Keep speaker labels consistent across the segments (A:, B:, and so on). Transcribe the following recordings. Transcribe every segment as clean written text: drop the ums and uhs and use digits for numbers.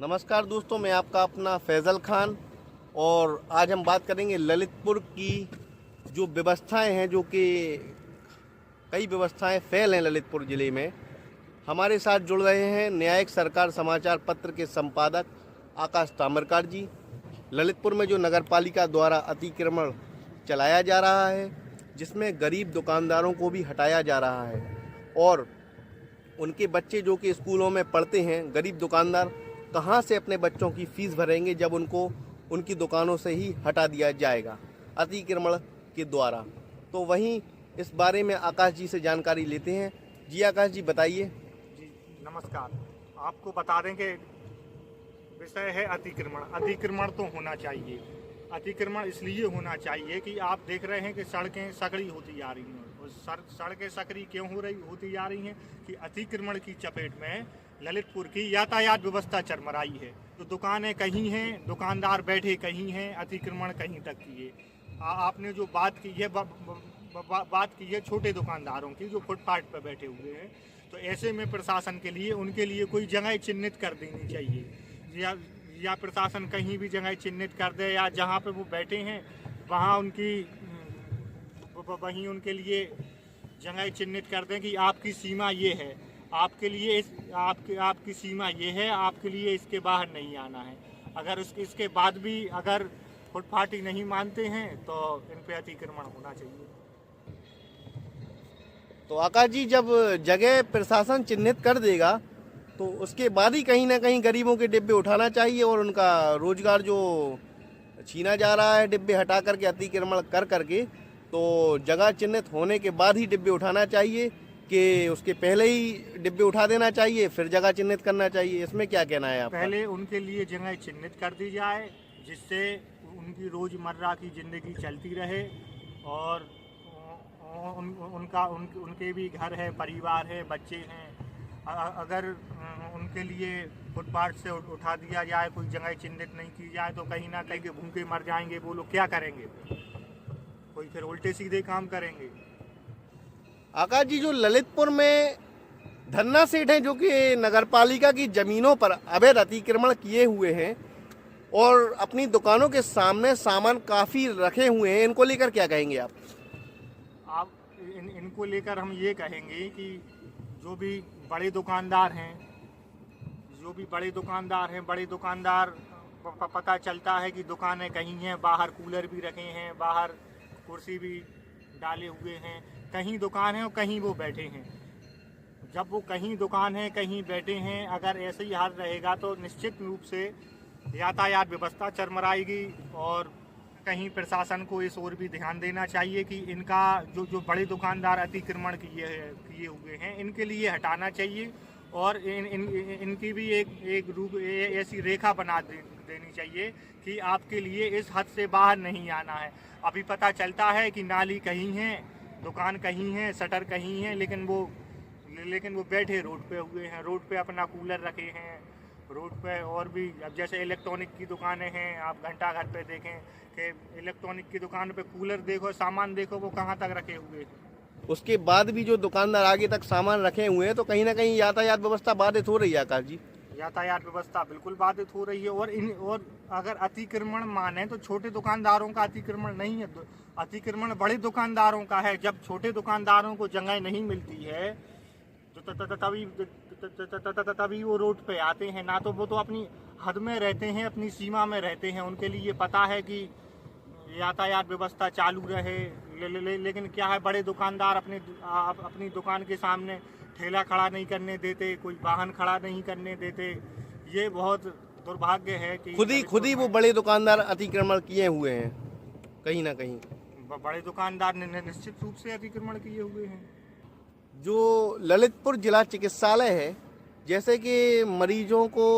A: नमस्कार दोस्तों, मैं आपका अपना फैज़ल खान। और आज हम बात करेंगे ललितपुर की जो व्यवस्थाएं हैं, जो कि कई व्यवस्थाएं फेल हैं ललितपुर ज़िले में। हमारे साथ जुड़ रहे हैं न्यायिक सरकार समाचार पत्र के संपादक आकाश ताम्रकार जी। ललितपुर में जो नगर पालिका द्वारा अतिक्रमण चलाया जा रहा है, जिसमें गरीब दुकानदारों को भी हटाया जा रहा है और उनके बच्चे जो कि स्कूलों में पढ़ते हैं, गरीब दुकानदार कहाँ से अपने बच्चों की फीस भरेंगे जब उनको उनकी दुकानों से ही हटा दिया जाएगा अतिक्रमण के द्वारा। तो वहीं इस बारे में आकाश जी से जानकारी लेते हैं। जी आकाश जी, बताइए।
B: जी नमस्कार। आपको बता दें कि विषय है अतिक्रमण। अतिक्रमण तो होना चाहिए। अतिक्रमण इसलिए होना चाहिए कि आप देख रहे हैं कि सड़कें सकड़ी होती जा रही हैं। और सड़कें सकड़ी क्यों होती जा रही हैं कि अतिक्रमण की चपेट में ललितपुर की यातायात व्यवस्था चरमराई है। तो दुकानें कहीं हैं, दुकानदार बैठे कहीं हैं, अतिक्रमण कहीं तक की है। आपने जो बात की है बात की है छोटे दुकानदारों की, जो फुटपाथ पर बैठे हुए हैं। तो ऐसे में प्रशासन के लिए उनके लिए कोई जगह चिन्हित कर देनी चाहिए, या प्रशासन कहीं भी जगह चिन्हित कर दे, या जहाँ पे वो बैठे हैं वहाँ वहीं उनके लिए जगह चिन्हित कर दें कि आपकी सीमा ये है, आपके लिए आपकी सीमा ये है, आपके लिए इसके बाहर नहीं आना है। अगर इसके बाद भी अगर फुटपाथी नहीं मानते हैं तो इन पे अतिक्रमण होना चाहिए।
A: तो आकाश जी, जब जगह प्रशासन चिन्हित कर देगा तो उसके बाद ही कहीं ना कहीं गरीबों के डिब्बे उठाना चाहिए और उनका रोजगार जो छीना जा रहा है डिब्बे हटा करके, अतिक्रमण कर करके, तो जगह चिन्हित होने के बाद ही डिब्बे उठाना चाहिए कि उसके पहले ही डिब्बे उठा देना चाहिए फिर जगह चिन्हित करना चाहिए? इसमें क्या कहना है आपका?
B: पहले उनके लिए जगह चिन्हित कर दी जाए, जिससे उनकी रोजमर्रा की जिंदगी चलती रहे और उनके भी घर है, परिवार है, बच्चे हैं। अगर उनके लिए फुटपाथ से उठा दिया जाए, कोई जगह चिन्हित नहीं की जाए, तो कहीं ना कहीं भूखे मर जाएंगे। वो लोग क्या करेंगे? कोई फिर उल्टे सीधे काम करेंगे।
A: आकाश जी, जो ललितपुर में धन्ना सेठ हैं, जो कि नगरपालिका की जमीनों पर अवैध अतिक्रमण किए हुए हैं और अपनी दुकानों के सामने सामान काफी रखे हुए हैं, इनको लेकर क्या कहेंगे आप?
B: इनको लेकर हम ये कहेंगे कि जो भी बड़े दुकानदार हैं, बड़े दुकानदार पता चलता है कि दुकानें कहीं हैं, बाहर कूलर भी रखे हैं, बाहर कुर्सी भी डाले हुए हैं, कहीं दुकान है और कहीं वो बैठे हैं। जब वो कहीं दुकान है कहीं बैठे हैं, अगर ऐसे ही हाल रहेगा तो निश्चित रूप से यातायात व्यवस्था चरमराएगी। और कहीं प्रशासन को इस ओर भी ध्यान देना चाहिए कि इनका जो बड़े दुकानदार अतिक्रमण किए हुए हैं, इनके लिए हटाना चाहिए और इनकी भी एक रूप ऐसी रेखा बना देनी चाहिए कि आपके लिए इस हद से बाहर नहीं आना है। अभी पता चलता है कि नाली कहीं है, दुकान कहीं है, शटर कहीं है, लेकिन वो बैठे रोड पे हुए हैं, रोड पे अपना कूलर रखे हैं रोड पे। और भी अब जैसे इलेक्ट्रॉनिक की दुकानें हैं, आप घंटा घर पे देखें कि इलेक्ट्रॉनिक की दुकान पे कूलर देखो, सामान देखो, वो कहाँ तक रखे हुए हैं।
A: उसके बाद भी जो दुकानदार आगे तक सामान रखे हुए हैं, तो कहीं ना कहीं यातायात व्यवस्था बाधित हो रही है आकाश जी।
B: यातायात व्यवस्था बिल्कुल बाधित हो रही है। और अगर अतिक्रमण माने तो छोटे दुकानदारों का अतिक्रमण नहीं है, अतिक्रमण बड़े दुकानदारों का है। जब छोटे दुकानदारों को जगह नहीं मिलती है तो तभी वो रोड पे आते हैं। ना तो वो तो अपनी हद में रहते हैं, अपनी सीमा में रहते हैं, उनके लिए पता है कि यातायात व्यवस्था चालू रहे। लेकिन क्या है, बड़े दुकानदार अपनी दुकान के सामने ठेला खड़ा नहीं करने देते, कोई वाहन खड़ा नहीं करने देते। ये बहुत दुर्भाग्य है कि
A: खुद ही वो बड़े दुकानदार अतिक्रमण किए हुए हैं कहीं ना कहीं।
B: बड़े दुकानदार ने निश्चित रूप से अतिक्रमण किए हुए हैं।
A: जो ललितपुर जिला चिकित्सालय है, जैसे कि मरीजों को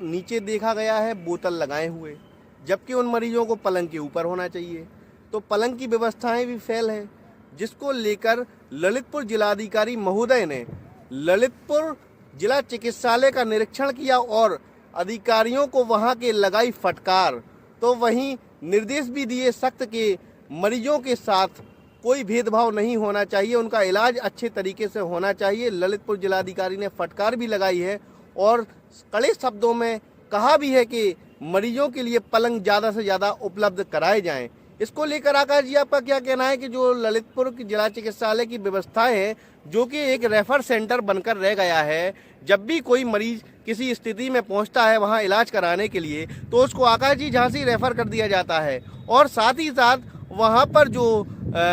A: नीचे देखा गया है बोतल लगाए हुए, जबकि उन मरीजों को पलंग के ऊपर होना चाहिए। तो पलंग की व्यवस्थाएं भी फेल हैं, जिसको लेकर ललितपुर जिलाधिकारी महोदय ने ललितपुर जिला चिकित्सालय का निरीक्षण किया और अधिकारियों को वहां के लगाई फटकार। तो वहीं निर्देश भी दिए सख्त कि मरीजों के साथ कोई भेदभाव नहीं होना चाहिए, उनका इलाज अच्छे तरीके से होना चाहिए। ललितपुर जिलाधिकारी ने फटकार भी लगाई है और कड़े शब्दों में कहा भी है कि मरीजों के लिए पलंग ज़्यादा से ज़्यादा उपलब्ध कराए जाएं। इसको लेकर आकाश जी आपका क्या कहना है कि जो ललितपुर की जिला चिकित्सालय की व्यवस्थाएं हैं, जो कि एक रेफर सेंटर बनकर रह गया है, जब भी कोई मरीज किसी स्थिति में पहुंचता है वहां इलाज कराने के लिए तो उसको आकाश जी झांसी रेफर कर दिया जाता है, और साथ ही साथ वहां पर जो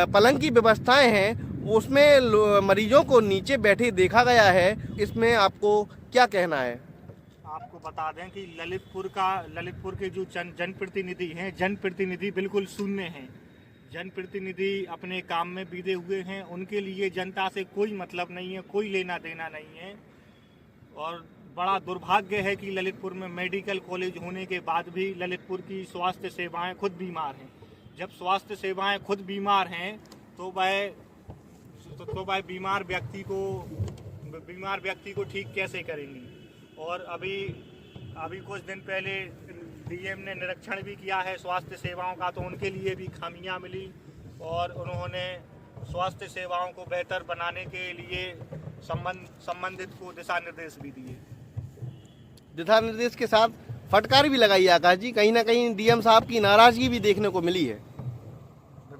A: पलंग की व्यवस्थाएं हैं उसमें मरीजों को नीचे बैठे देखा गया है। इसमें आपको क्या कहना है?
B: आपको बता दें कि ललितपुर के जो जनप्रतिनिधि हैं, जनप्रतिनिधि बिल्कुल शून्य हैं। जनप्रतिनिधि अपने काम में बीते हुए हैं, उनके लिए जनता से कोई मतलब नहीं है, कोई लेना देना नहीं है। और बड़ा दुर्भाग्य है कि ललितपुर में मेडिकल कॉलेज होने के बाद भी ललितपुर की स्वास्थ्य सेवाएं खुद बीमार हैं। जब स्वास्थ्य सेवाएं खुद बीमार हैं तो वह बीमार व्यक्ति को ठीक कैसे करेंगी? और अभी कुछ दिन पहले डीएम ने निरीक्षण भी किया है स्वास्थ्य सेवाओं का, तो उनके लिए भी खामियां मिली और उन्होंने स्वास्थ्य सेवाओं को बेहतर बनाने के लिए संबंधित को दिशा निर्देश भी दिए।
A: दिशा निर्देश के साथ फटकार भी लगाई आकाश जी, कहीं ना कहीं डीएम साहब की नाराजगी भी देखने को मिली है।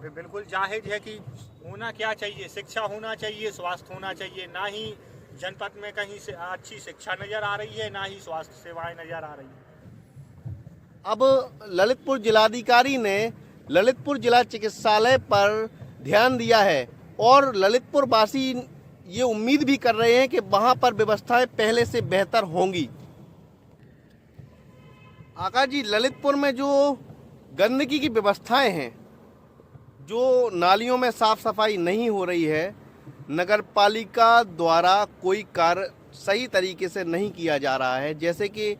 B: बिल्कुल जाहिर है कि होना क्या चाहिए, शिक्षा होना चाहिए, स्वास्थ्य होना चाहिए। ना ही जनपद में कहीं से अच्छी शिक्षा नजर आ रही है, ना ही स्वास्थ्य सेवाएं नजर आ रही है।
A: अब ललितपुर जिलाधिकारी ने ललितपुर जिला चिकित्सालय पर ध्यान दिया है और ललितपुर वासी ये उम्मीद भी कर रहे हैं कि वहां पर व्यवस्थाएं पहले से बेहतर होंगी। आकाश जी, ललितपुर में जो गंदगी की व्यवस्थाएं हैं, जो नालियों में साफ सफाई नहीं हो रही है, नगर पालिका द्वारा कोई कार्य सही तरीके से नहीं किया जा रहा है। जैसे कि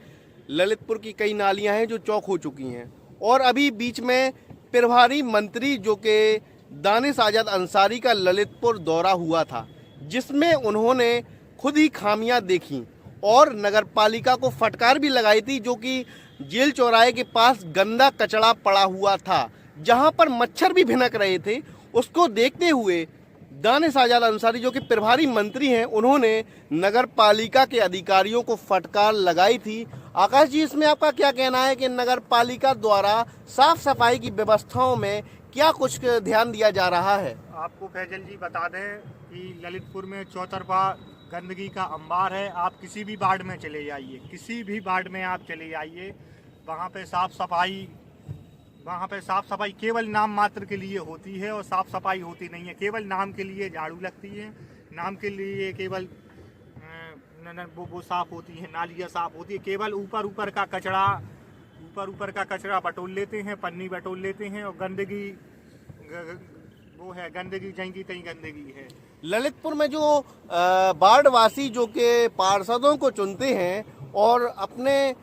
A: ललितपुर की कई नालियां हैं जो चौक हो चुकी हैं, और अभी बीच में प्रभारी मंत्री जो कि दानिश आजाद अंसारी का ललितपुर दौरा हुआ था, जिसमें उन्होंने खुद ही खामियां देखी और नगर पालिका को फटकार भी लगाई थी, जो कि जेल चौराहे के पास गंदा कचरा पड़ा हुआ था, जहां पर मच्छर भी भिनक रहे थे। उसको देखते हुए दानिश आजाद अंसारी जो कि प्रभारी मंत्री हैं, उन्होंने नगर पालिका के अधिकारियों को फटकार लगाई थी। आकाश जी, इसमें आपका क्या कहना है कि नगर पालिका द्वारा साफ सफाई की व्यवस्थाओं में क्या कुछ ध्यान दिया जा रहा है?
B: आपको फैजल जी बता दें कि ललितपुर में चौतरफा गंदगी का अंबार है। आप किसी भी वार्ड में चले जाइए, किसी भी वार्ड में आप चले जाइए, वहाँ पे साफ सफाई केवल नाम मात्र के लिए होती है और साफ सफाई होती नहीं है। केवल नाम के लिए झाड़ू लगती है, नाम के लिए केवल वो साफ होती है, नालियाँ साफ होती है। केवल ऊपर का कचरा बटोर लेते हैं, पन्नी बटोर लेते हैं, और गंदगी जहीं की तहीं गंदगी है।
A: ललितपुर में जो वार्डवासी जो कि पार्षदों को चुनते हैं और अपने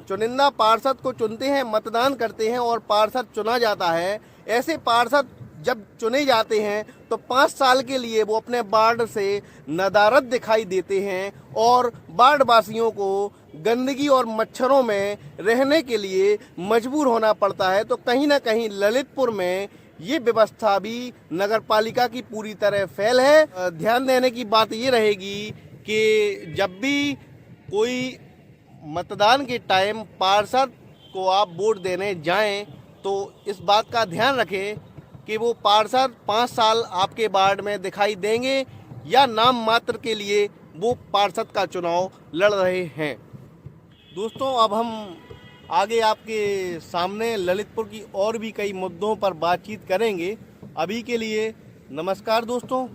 A: चुनिंदा पार्षद को चुनते हैं, मतदान करते हैं और पार्षद चुना जाता है, ऐसे पार्षद जब चुने जाते हैं तो 5 साल के लिए वो अपने वार्ड से नदारद दिखाई देते हैं और वार्ड वासियों को गंदगी और मच्छरों में रहने के लिए मजबूर होना पड़ता है। तो कहीं ना कहीं ललितपुर में ये व्यवस्था भी नगर पालिका की पूरी तरह फेल है। ध्यान देने की बात ये रहेगी कि जब भी कोई मतदान के टाइम पार्षद को आप वोट देने जाएं तो इस बात का ध्यान रखें कि वो पार्षद 5 साल आपके वार्ड में दिखाई देंगे या नाम मात्र के लिए वो पार्षद का चुनाव लड़ रहे हैं। दोस्तों, अब हम आगे आपके सामने ललितपुर की और भी कई मुद्दों पर बातचीत करेंगे। अभी के लिए नमस्कार दोस्तों।